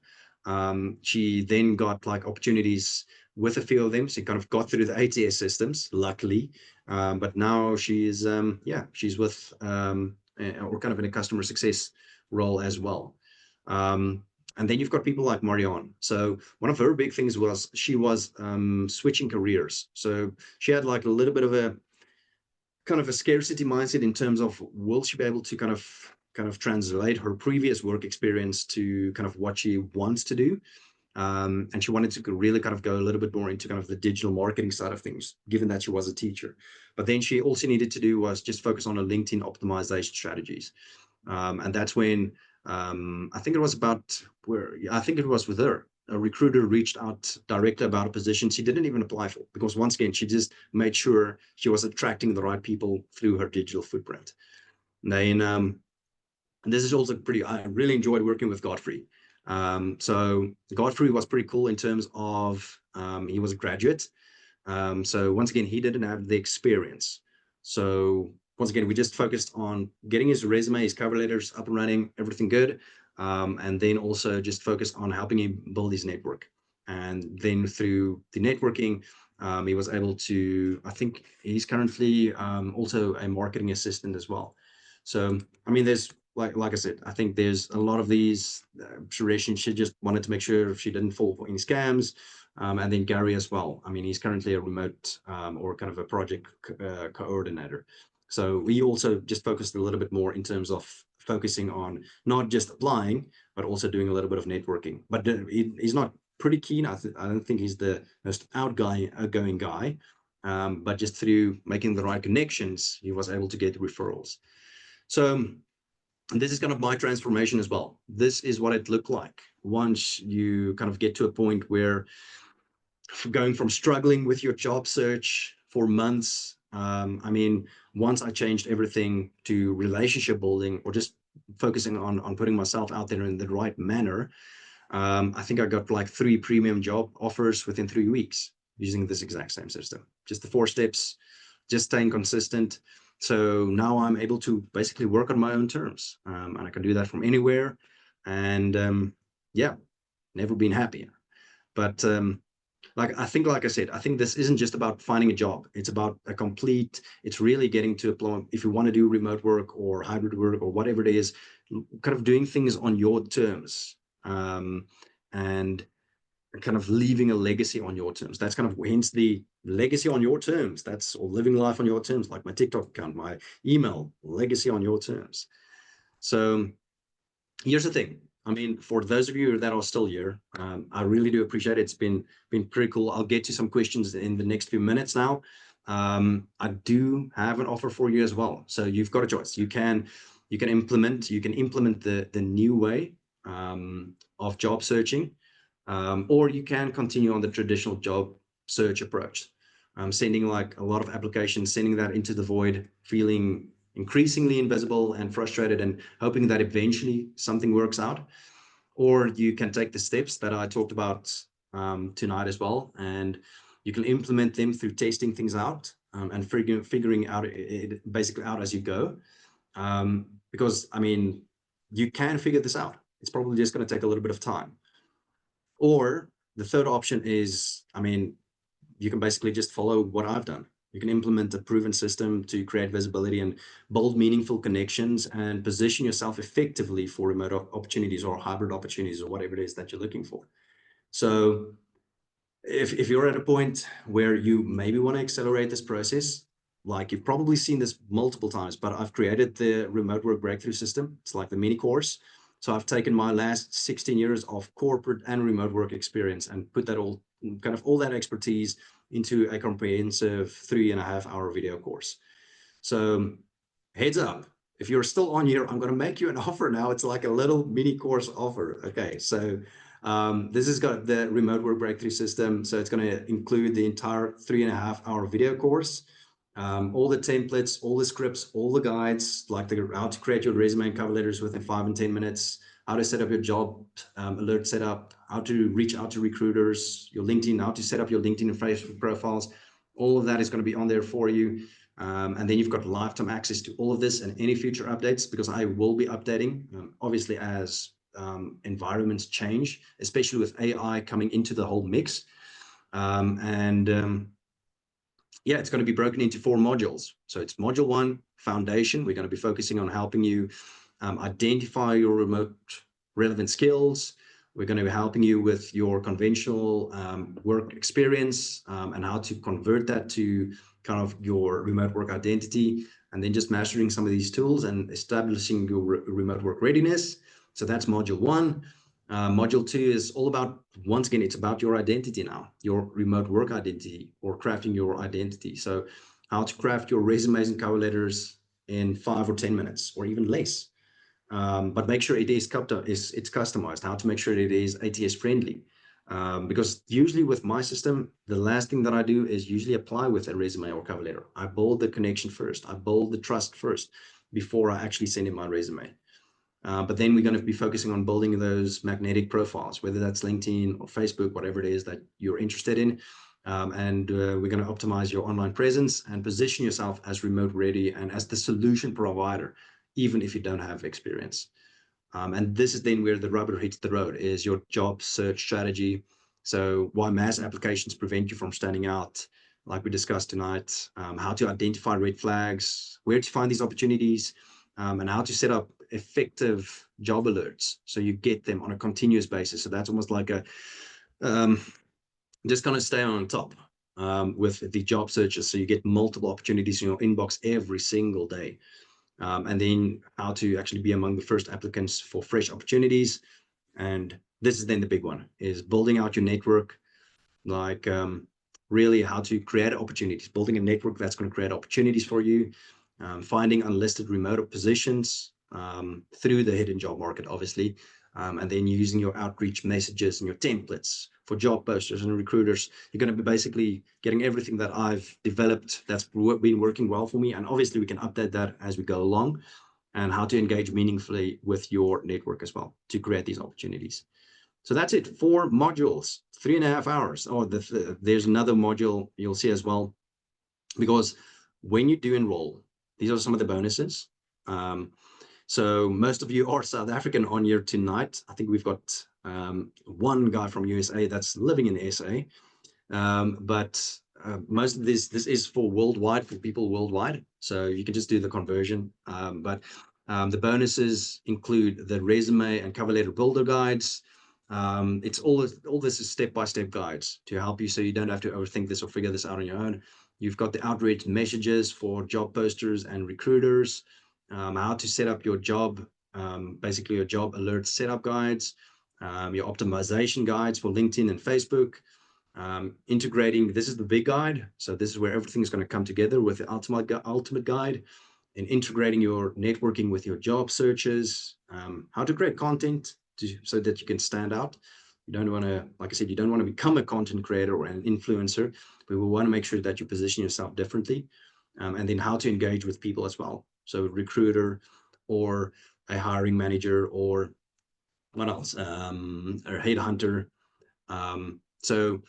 She then got like opportunities with a few of them. She kind of got through the ATS systems, luckily. But now she's with or kind of in a customer success role as well. And then you've got people like Marianne. So one of her big things was she was switching careers. So she had like a little bit of a kind of a scarcity mindset in terms of, will she be able to kind of translate her previous work experience to kind of what she wants to do. And she wanted to really kind of go a little bit more into kind of the digital marketing side of things, given that she was a teacher. But then she also needed to do was just focus on her LinkedIn optimization strategies. And that's when I think it was with her. A recruiter reached out directly about a position she didn't even apply for, because once again, she just made sure she was attracting the right people through her digital footprint. And then this is also I really enjoyed working with Godfrey. So Godfrey was pretty cool in terms of he was a graduate. So once again, he didn't have the experience. So once again, we just focused on getting his resume, his cover letters up and running, everything good. And then also just focus on helping him build his network. And then through the networking, he was able to, I think he's currently also a marketing assistant as well. So, there's, like I said, I think there's a lot of these. Suresh, she just wanted to make sure she didn't fall for any scams. And then Gary as well. He's currently a remote or kind of a project coordinator. So we also just focused a little bit more in terms of focusing on not just applying, but also doing a little bit of networking. But he's not pretty keen. I don't think he's the most outgoing guy. but just through making the right connections, he was able to get referrals. So this is kind of my transformation as well. This is what it looked like once you kind of get to a point where going from struggling with your job search for months. I mean, once I changed everything to relationship building, or just focusing on putting myself out there in the right manner, I think I got like 3 premium job offers within 3 weeks using this exact same system. Just the 4 steps, just staying consistent. So now I'm able to basically work on my own terms, and I can do that from anywhere. And yeah, never been happier. But like I said, I think this isn't just about finding a job. It's about it's really getting to a point, if you want to do remote work or hybrid work or whatever it is, kind of doing things on your terms, and kind of leaving a legacy on your terms. That's kind of hence the legacy on your terms. That's, or living life on your terms, like my TikTok account, my email, legacy on your terms. So here's the thing. I mean, for those of you that are still here, I really do appreciate it. It's been pretty cool. I'll get to some questions in the next few minutes now. I do have an offer for you as well. So you've got a choice. You can implement the new way of job searching, or you can continue on the traditional job search approach. Sending like a lot of applications, sending that into the void, feeling increasingly invisible and frustrated, and hoping that eventually something works out. Or you can take the steps that I talked about tonight as well, and you can implement them through testing things out, and figuring out it basically out as you go. Because I mean, you can figure this out. It's probably just going to take a little bit of time. Or the third option is, I mean, you can basically just follow what I've done. You can implement a proven system to create visibility and build meaningful connections and position yourself effectively for remote opportunities or hybrid opportunities or whatever it is that you're looking for. So if you're at a point where you maybe want to accelerate this process, like you've probably seen this multiple times, but I've created the remote work breakthrough system. It's like the mini course. So I've taken my last 16 years of corporate and remote work experience and put that all that expertise into a comprehensive 3.5-hour video course. So heads up, if you're still on here, I'm going to make you an offer now. It's like a little mini course offer. Okay, so this has got the remote work breakthrough system. So it's going to include the entire 3.5-hour video course, all the templates, all the scripts, all the guides, like how to create your resume and cover letters within 5 and 10 minutes, how to set up your job alert setup, how to reach out to recruiters, your LinkedIn, how to set up your LinkedIn and Facebook profiles. All of that is going to be on there for you. And then you've got lifetime access to all of this and any future updates, because I will be updating, obviously, as environments change, especially with AI coming into the whole mix. Yeah, it's going to be broken into 4 modules. So it's module 1, foundation. We're going to be focusing on helping you identify your remote relevant skills. We're going to be helping you with your conventional work experience, and how to convert that to kind of your remote work identity, and then just mastering some of these tools and establishing your remote work readiness. So that's module 1. Module 2 is all about, once again, it's about your identity now, your remote work identity, or crafting your identity. So how to craft your resumes and cover letters in 5 or 10 minutes or even less. But make sure it's customized, how to make sure it is ATS friendly. Because usually with my system, the last thing that I do is usually apply with a resume or cover letter. I build the connection first. I build the trust first before I actually send in my resume. But then we're going to be focusing on building those magnetic profiles, whether that's LinkedIn or Facebook, whatever it is that you're interested in. We're going to optimize your online presence and position yourself as remote ready and as the solution provider, even if you don't have experience. And this is then where the rubber hits the road, is your job search strategy. So why mass applications prevent you from standing out, like we discussed tonight, how to identify red flags, where to find these opportunities, and how to set up effective job alerts so you get them on a continuous basis. So that's almost like a just kind of stay on top with the job searches, so you get multiple opportunities in your inbox every single day. And then how to actually be among the first applicants for fresh opportunities. And this is then the big one, is building out your network, like really how to create opportunities, building a network that's going to create opportunities for you, finding unlisted remote positions through the hidden job market, obviously, and then using your outreach messages and your templates for job posters and recruiters. You're going to be basically getting everything that I've developed that's been working well for me. And obviously we can update that as we go along, and how to engage meaningfully with your network as well to create these opportunities. So that's it. 4 modules, 3.5 hours. Oh, there's another module you'll see as well, because when you do enroll, these are some of the bonuses. So most of you are South African on here tonight. I think we've got one guy from USA that's living in SA, but most of this is for worldwide, for people worldwide. So you can just do the conversion. But the bonuses include the resume and cover letter builder guides. It's all this is step-by-step guides to help you, so you don't have to overthink this or figure this out on your own. You've got the outreach messages for job posters and recruiters, how to set up your job, basically your job alert setup guides, your optimization guides for LinkedIn and Facebook, integrating, this is the big guide. So this is where everything is going to come together with the ultimate guide, and integrating your networking with your job searches, how to create content so that you can stand out. You don't want to, like I said, you don't want to become a content creator or an influencer, but we want to make sure that you position yourself differently. And then how to engage with people as well. So recruiter or a hiring manager, or what else? Or headhunter. So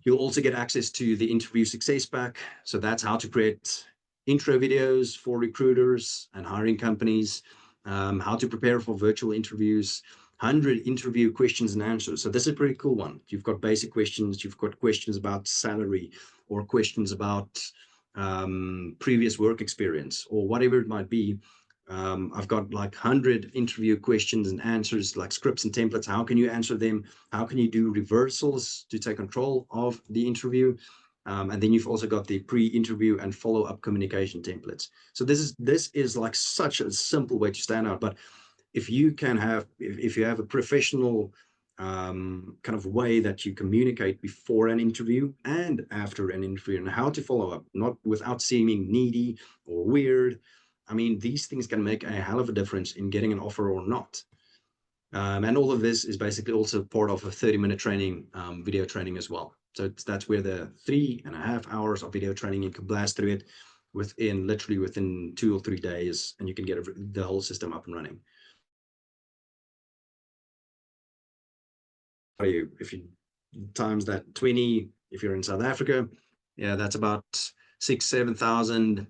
you'll also get access to the interview success pack. So that's how to create intro videos for recruiters and hiring companies, how to prepare for virtual interviews, 100 interview questions and answers. So this is a pretty cool one. You've got basic questions, you've got questions about salary, or questions about previous work experience, or whatever it might be. I've got like 100 interview questions and answers, like scripts and templates. How can you answer them? How can you do reversals to take control of the interview? And then you've also got the pre-interview and follow-up communication templates. So this is like such a simple way to stand out. But if you have a professional kind of way that you communicate before an interview and after an interview, and how to follow up, not without seeming needy or weird. I mean, these things can make a hell of a difference in getting an offer or not. And all of this is basically also part of a 30-minute training, video training as well. So that's where the 3.5 hours of video training, you can blast through it literally within 2 or 3 days, and you can get the whole system up and running. If you times that 20, if you're in South Africa, yeah, that's about 6,000-7,000,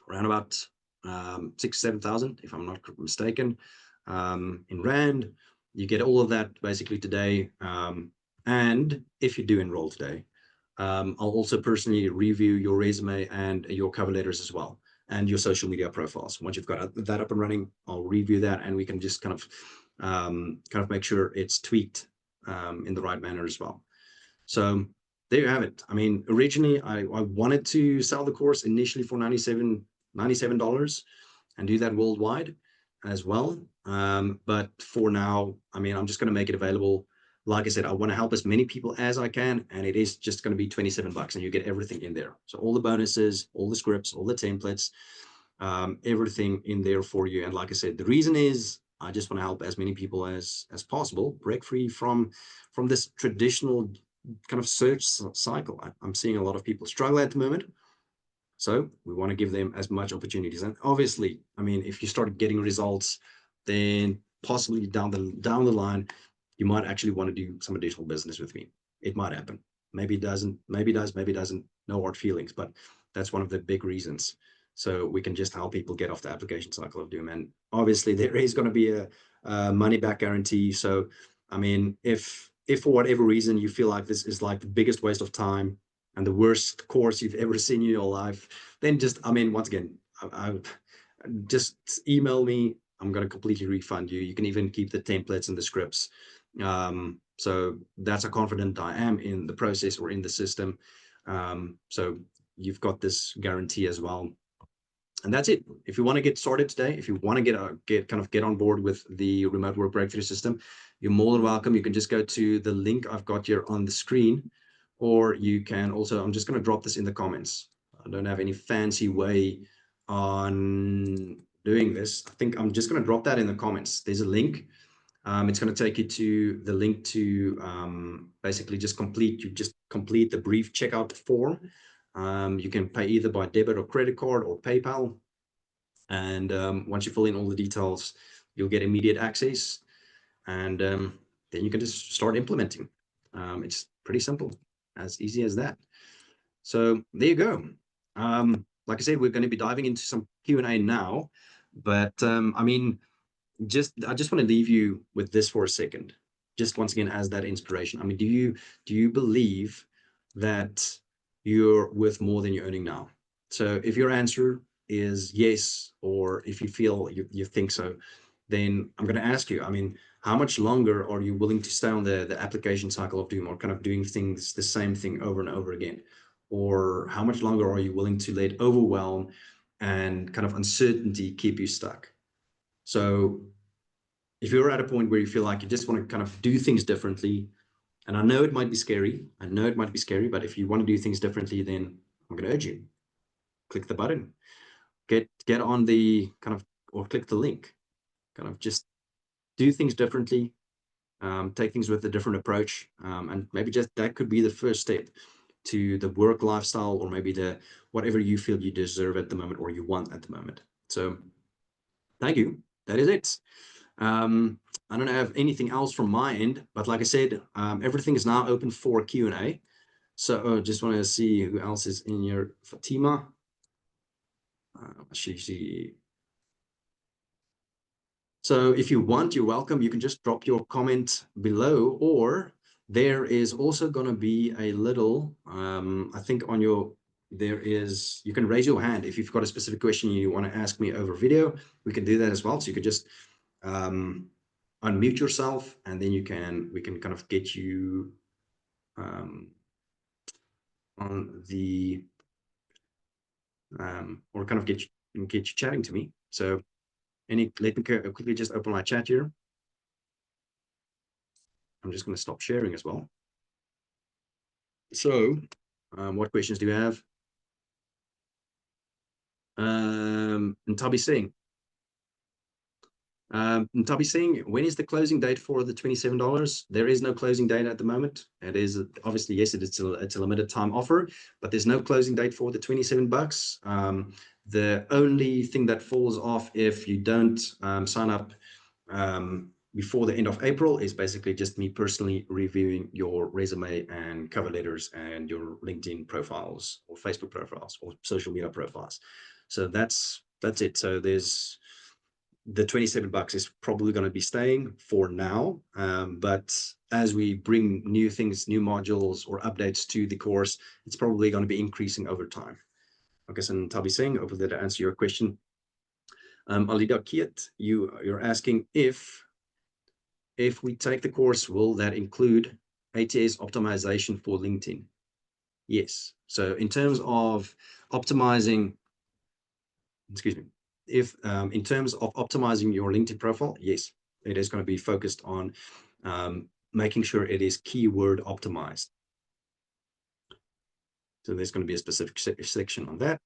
around about 6,000-7,000, if I'm not mistaken, in Rand. You get all of that basically today. And if you do enroll today, I'll also personally review your resume and your cover letters as well, and your social media profiles. Once you've got that up and running, I'll review that, and we can just kind of make sure it's tweaked in the right manner as well. So there you have it. I mean, originally I wanted to sell the course initially for $97 and do that worldwide as well. But for now, I mean, I'm just going to make it available. Like I said, I want to help as many people as I can, and it is just going to be $27, and you get everything in there. So all the bonuses, all the scripts, all the templates, everything in there for you. And like I said, the reason is I just want to help as many people as possible break free from this traditional kind of search cycle. I'm seeing a lot of people struggle at the moment. So we want to give them as much opportunities. And obviously, I mean, if you start getting results, then possibly down the line, you might actually want to do some additional business with me. It might happen. Maybe it doesn't, maybe it does, maybe it doesn't. No hard feelings, but that's one of the big reasons. So we can just help people get off the application cycle of doom. And obviously there is going to be a money back guarantee. So, I mean, if for whatever reason you feel like this is like the biggest waste of time and the worst course you've ever seen in your life, then just, I mean, once again, I just email me. I'm going to completely refund you. You can even keep the templates and the scripts. So that's how confident I am in the process or in the system. So you've got this guarantee as well. And that's it. If you want to get started today, if you want to get on board with the remote work breakthrough system, you're more than welcome. You can just go to the link I've got here on the screen, or you can also, I'm just going to drop this in the comments. I don't have any fancy way on doing this. I think I'm just going to drop that in the comments. There's a link. It's going to take you to the link to basically just complete the brief checkout form. You can pay either by debit or credit card or PayPal. And once you fill in all the details, you'll get immediate access. And then you can just start implementing. It's pretty simple, as easy as that. So there you go. Like I said, we're going to be diving into some Q&A now, but I mean, I just want to leave you with this for a second, just once again as that inspiration. I mean, do you believe that you're worth more than you're earning now? So if your answer is yes, or if you feel you think so, then I'm going to ask you, I mean, how much longer are you willing to stay on the application cycle of doing, or kind of doing things, the same thing over and over again? Or how much longer are you willing to let overwhelm and kind of uncertainty keep you stuck? So if you're at a point where you feel like you just want to kind of do things differently, and I know it might be scary, but if you want to do things differently, then I'm going to urge you, click the button, get on the kind of, or click the link, kind of just do things differently, take things with a different approach, and maybe just that could be the first step to the work lifestyle, or maybe the whatever you feel you deserve at the moment or you want at the moment. So thank you. That is it. I don't have anything else from my end, but like I said, everything is now open for Q&A. So just want to see who else is in here. Fatima. So if you want, you're welcome. You can just drop your comment below, or there is also going to be a little, I think on your, you can raise your hand if you've got a specific question you want to ask me over video. We can do that as well. So you could just unmute yourself, and then we can kind of get you on the, or kind of get you chatting to me. So let me quickly just open my chat here. I'm just going to stop sharing as well. So what questions do you have? Ntabi Singh. Ntabi Singh, when is the closing date for the $27? There is no closing date at the moment. It is obviously, yes, it's a limited time offer, but there's no closing date for the $27. The only thing that falls off if you don't sign up before the end of April is basically just me personally reviewing your resume and cover letters and your LinkedIn profiles or Facebook profiles or social media profiles. So that's it. So there's the $27 is probably going to be staying for now, but as we bring new things, new modules or updates to the course, it's probably going to be increasing over time. Okay, so Tabi Singh, hopefully that answer your question. Alida Kiet, you're asking if we take the course, will that include ATS optimization for LinkedIn? Yes. So in terms of optimizing, excuse me, if in terms of optimizing your LinkedIn profile, yes, it is going to be focused on making sure it is keyword optimized. So there's going to be a specific section on that.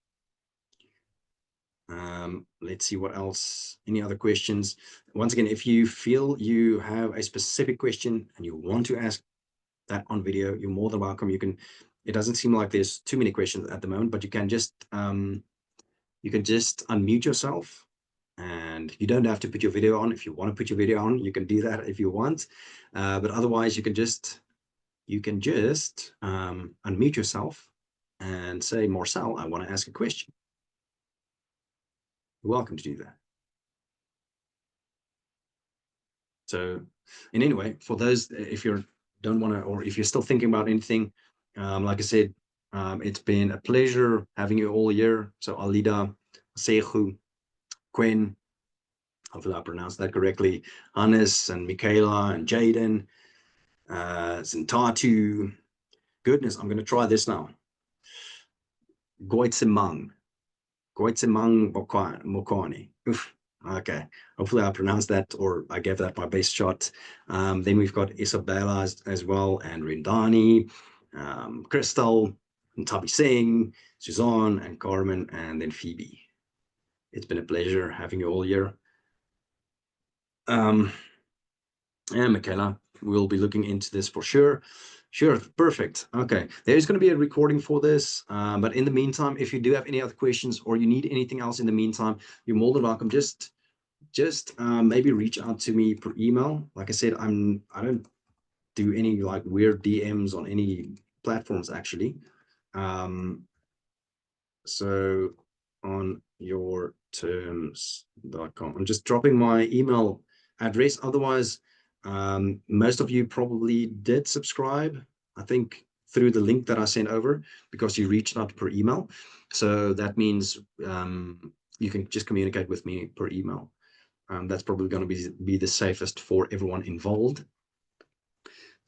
Let's see what else. Any other questions? Once again, if you feel you have a specific question and you want to ask that on video, you're more than welcome. You can. It doesn't seem like there's too many questions at the moment, but you can just unmute yourself, and you don't have to put your video on. If you want to put your video on, you can do that if you want. But otherwise, you can just unmute yourself and say, Marcel, I want to ask a question. You're welcome to do that. So, and anyway, for those, if you don't want to, or if you're still thinking about anything, like I said, it's been a pleasure having you all year. So Alida, Sehu, Quinn, hopefully I pronounced that correctly, Hannes and Michaela and Jaden, Zintatu. Goodness, I'm going to try this now. Goitsemang Mokani. Okay, hopefully I pronounced that, or I gave that my best shot. Then we've got Isabella as well, and Rindani, Crystal, and Tabi Singh, Suzanne, and Carmen, and then Phoebe. It's been a pleasure having you all here. And Michaela, we'll be looking into this for sure. Sure, perfect. Okay, there's going to be a recording for this, but in the meantime, if you do have any other questions or you need anything else in the meantime, you're more than welcome. Just maybe reach out to me per email. Like I said, I don't do any like weird DMs on any platforms actually. So on your terms.com, I'm just dropping my email address. Otherwise, most of you probably did subscribe, I think, through the link that I sent over because you reached out per email. So that means you can just communicate with me per email. That's probably going to be the safest for everyone involved.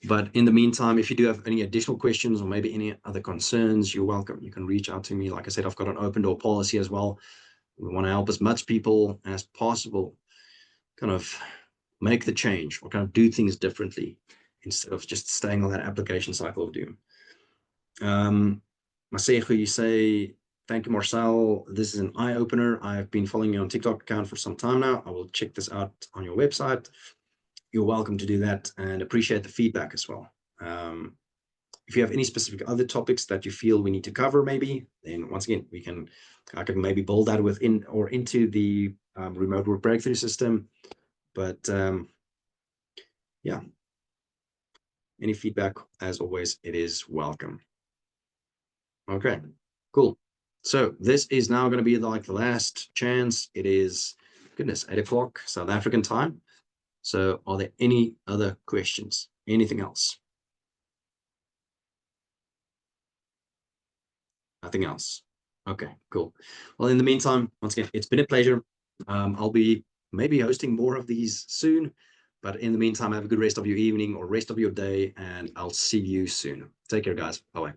But in the meantime, if you do have any additional questions or maybe any other concerns, you're welcome. You can reach out to me. Like I said, I've got an open door policy as well. We want to help as much people as possible kind of make the change or kind of do things differently instead of just staying on that application cycle of doom. Masego, you say, thank you, Marcel. This is an eye-opener. I've been following you on TikTok account for some time now. I will check this out on your website. You're welcome to do that and appreciate the feedback as well. If you have any specific other topics that you feel we need to cover, maybe, then once again, I can maybe build that within or into the remote work breakthrough system. But yeah, any feedback, as always, it is welcome. Okay, cool. So this is now going to be like the last chance. It is, goodness, 8 o'clock South African time. So are there any other questions? Anything else? Nothing else. Okay, cool. Well, in the meantime, once again, it's been a pleasure. I'll be maybe hosting more of these soon, but in the meantime, have a good rest of your evening or rest of your day, and I'll see you soon. Take care, guys. Bye-bye.